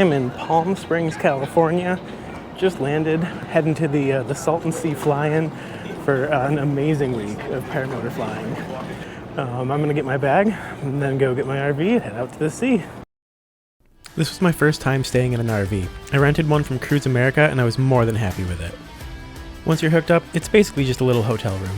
I'm in Palm Springs, California. Just landed, heading to the Salton Sea Fly-in for an amazing week of paramotor flying. I'm gonna get my bag and then go get my RV and head out to the sea. This was my first time staying in an RV. I rented one from Cruise America and I was more than happy with it. Once you're hooked up, it's basically just a little hotel room.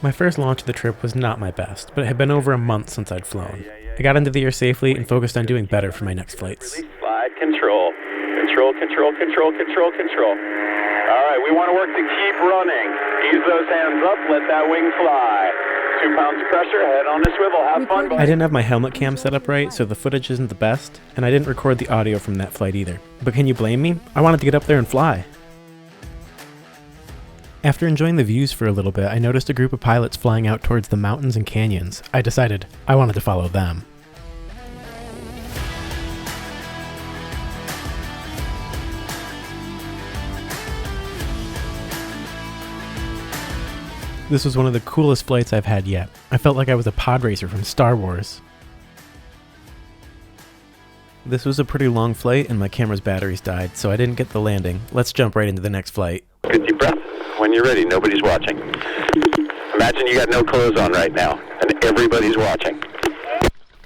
My first launch of the trip was not my best, but it had been over a month since I'd flown. I got into the air safely and focused on doing better for my next flights. Slide, control. Control, control, control, control, control. All right, we want to work to keep running. Ease those hands up, let that wing fly. 2 pounds of pressure, head on a swivel, have fun. I didn't have my helmet cam set up right, so the footage isn't the best, and I didn't record the audio from that flight either. But can you blame me? I wanted to get up there and fly. After enjoying the views for a little bit, I noticed a group of pilots flying out towards the mountains and canyons. I decided I wanted to follow them. This was one of the coolest flights I've had yet. I felt like I was a pod racer from Star Wars. This was a pretty long flight and my camera's batteries died, so I didn't get the landing. Let's jump right into the next flight. Good deep breath. When you're ready, nobody's watching. Imagine you got no clothes on right now, and everybody's watching.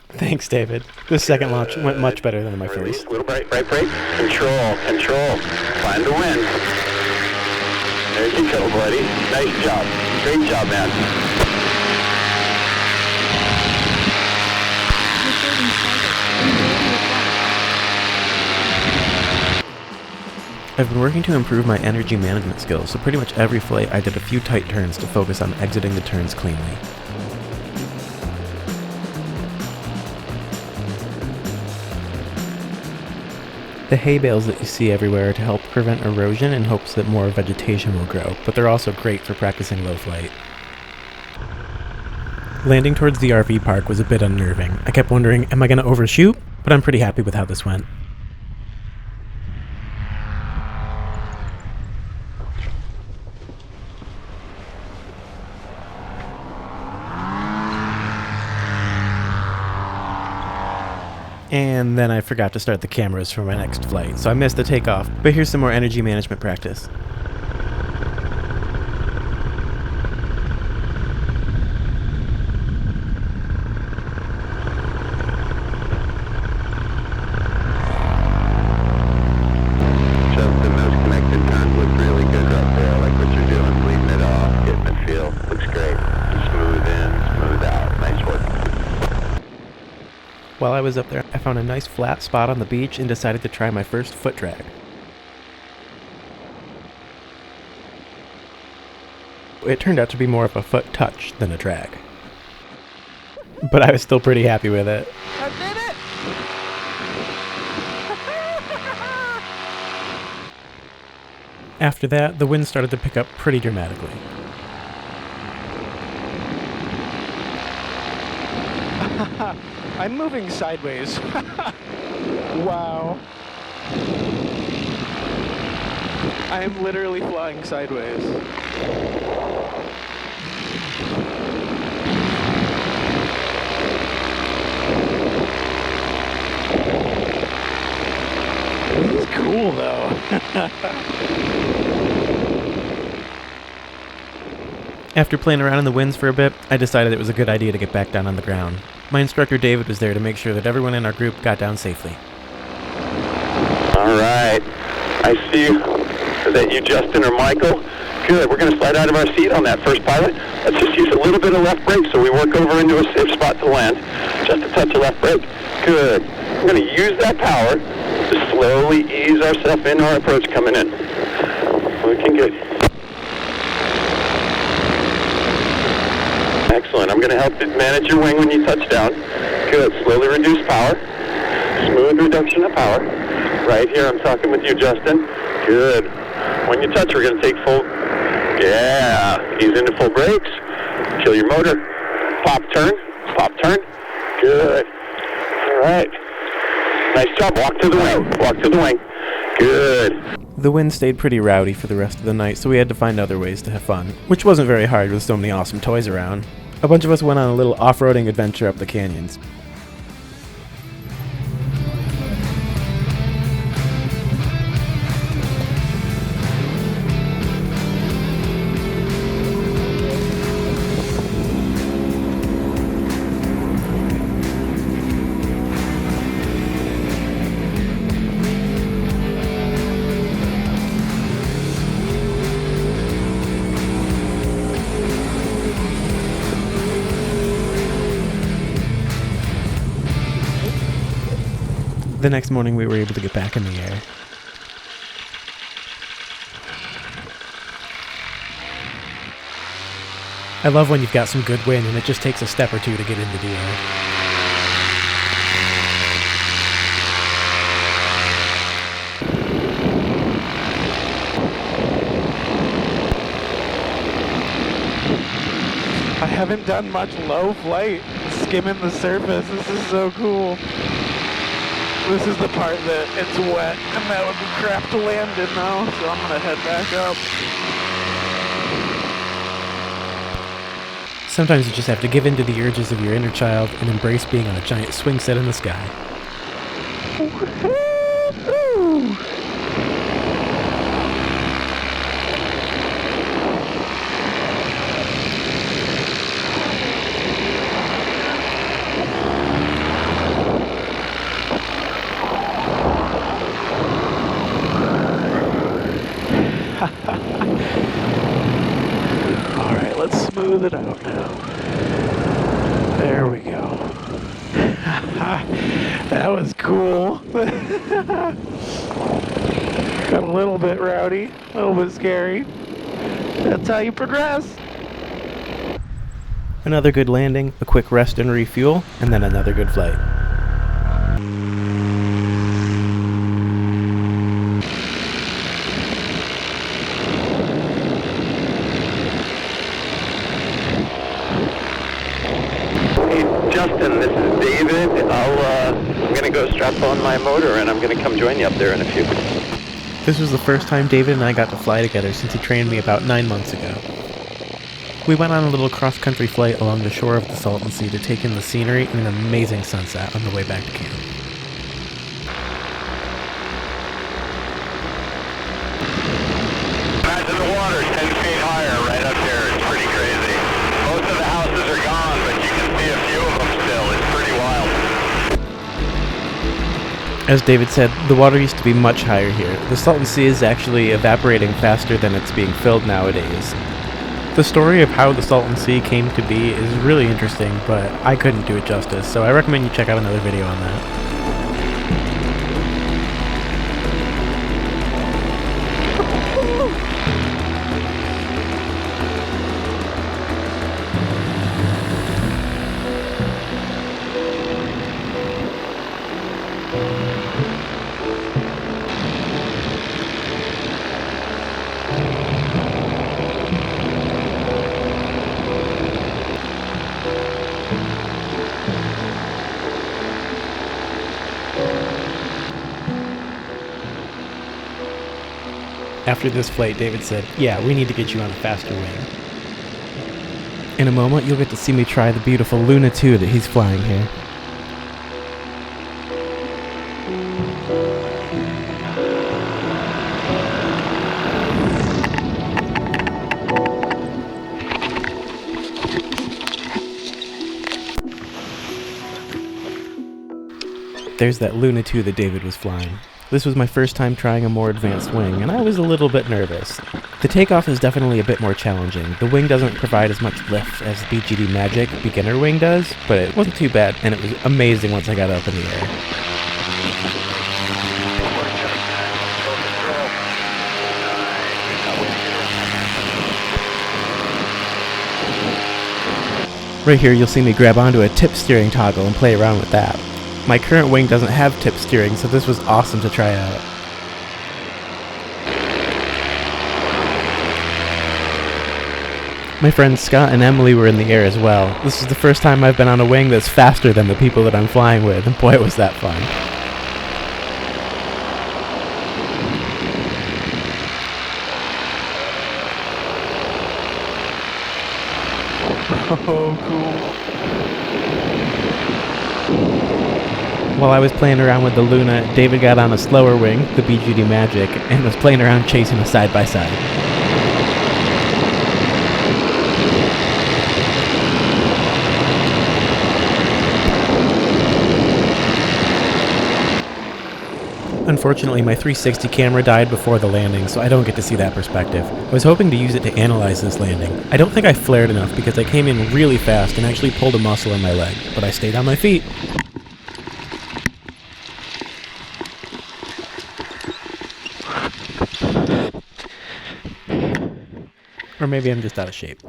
Thanks, David. This second launch went much better than my first. Little break. Control, control. Find the wind. There you go, buddy. Nice job. Great job, man. I've been working to improve my energy management skills, so pretty much every flight I did a few tight turns to focus on exiting the turns cleanly. The hay bales that you see everywhere are to help prevent erosion in hopes that more vegetation will grow, but they're also great for practicing low flight. Landing towards the RV park was a bit unnerving. I kept wondering, am I going to overshoot? But I'm pretty happy with how this went. And then I forgot to start the cameras for my next flight, so I missed the takeoff. But here's some more energy management practice. Justin, those connected turns look really good right there. I like what you're doing, leaving it off, getting it feel. Looks great. Smooth in, smooth out. Nice work. While I was up there, I found a nice flat spot on the beach and decided to try my first foot drag. It turned out to be more of a foot touch than a drag. But I was still pretty happy with it. I did it! After that, the wind started to pick up pretty dramatically. I'm moving sideways. Wow. I am literally flying sideways. This is cool though. After playing around in the winds for a bit, I decided it was a good idea to get back down on the ground. My instructor David was there to make sure that everyone in our group got down safely. All right. I see you. Is that you, Justin or Michael? Good. We're going to slide out of our seat on that first pilot. Let's just use a little bit of left brake so we work over into a safe spot to land. Just a touch of left brake. Good. We're going to use that power to slowly ease ourselves into our approach coming in. Looking good. Excellent. I'm going to help you manage your wing when you touch down. Good. Slowly reduce power. Smooth reduction of power. Right here, I'm talking with you, Justin. Good. When you touch, we're going to take full... Yeah. Ease into full brakes. Kill your motor. Pop, turn. Pop, turn. Good. All right. Nice job. Walk to the wing. Walk to the wing. Good. The wind stayed pretty rowdy for the rest of the night, so we had to find other ways to have fun, which wasn't very hard with so many awesome toys around. A bunch of us went on a little off-roading adventure up the canyons. The next morning we were able to get back in the air. I love when you've got some good wind and it just takes a step or two to get into the air. I haven't done much low flight, skimming the surface. This is so cool. This is the part that it's wet, and that would be crap to land in now, so I'm gonna head back up. Sometimes you just have to give in to the urges of your inner child and embrace being on a giant swing set in the sky. Alright, let's smooth it out now. There we go. That was cool. Got a little bit rowdy, a little bit scary. That's how you progress. Another good landing, a quick rest and refuel, and then another good flight. Justin, this is David. I'm going to go strap on my motor and I'm going to come join you up there in a few. This was the first time David and I got to fly together since he trained me about 9 months ago. We went on a little cross-country flight along the shore of the Salton Sea to take in the scenery and an amazing sunset on the way back to camp. Imagine the water's 10 feet higher right up here. It's pretty crazy. Most of the houses are gone, but you can see a few of them still. It's pretty wild. As David said, the water used to be much higher here. The Salton Sea is actually evaporating faster than it's being filled nowadays. The story of how the Salton Sea came to be is really interesting, but I couldn't do it justice, so I recommend you check out another video on that. After this flight, David said, "Yeah, we need to get you on a faster wing." In a moment, you'll get to see me try the beautiful Luna 2 that he's flying here. There's that Luna 2 that David was flying. This was my first time trying a more advanced wing, and I was a little bit nervous. The takeoff is definitely a bit more challenging. The wing doesn't provide as much lift as the BGD Magic beginner wing does, but it wasn't too bad, and it was amazing once I got up in the air. Right here you'll see me grab onto a tip steering toggle and play around with that. My current wing doesn't have tip steering, so this was awesome to try out. My friends Scott and Emily were in the air as well. This is the first time I've been on a wing that's faster than the people that I'm flying with, and boy was that fun. Oh, cool. While I was playing around with the Luna, David got on a slower wing, the BGD Magic, and was playing around chasing a side-by-side. Unfortunately, my 360 camera died before the landing, so I don't get to see that perspective. I was hoping to use it to analyze this landing. I don't think I flared enough because I came in really fast and actually pulled a muscle in my leg, but I stayed on my feet. Or maybe I'm just out of shape.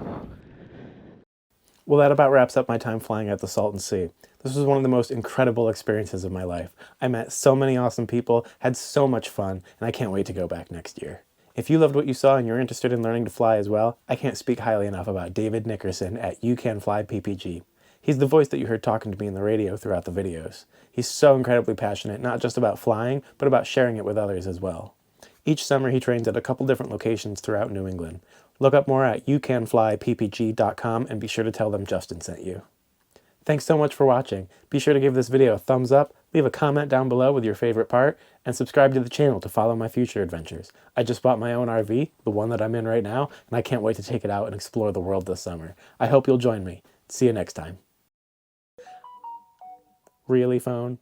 Well, that about wraps up my time flying at the Salton Sea. This was one of the most incredible experiences of my life. I met so many awesome people, had so much fun, and I can't wait to go back next year. If you loved what you saw and you're interested in learning to fly as well, I can't speak highly enough about David Nickerson at You Can Fly PPG. He's the voice that you heard talking to me in the radio throughout the videos. He's so incredibly passionate, not just about flying, but about sharing it with others as well. Each summer he trains at a couple different locations throughout New England. Look up more at youcanflyppg.com and be sure to tell them Justin sent you. Thanks so much for watching. Be sure to give this video a thumbs up, leave a comment down below with your favorite part, and subscribe to the channel to follow my future adventures. I just bought my own RV, the one that I'm in right now, and I can't wait to take it out and explore the world this summer. I hope you'll join me. See you next time. Really, phone?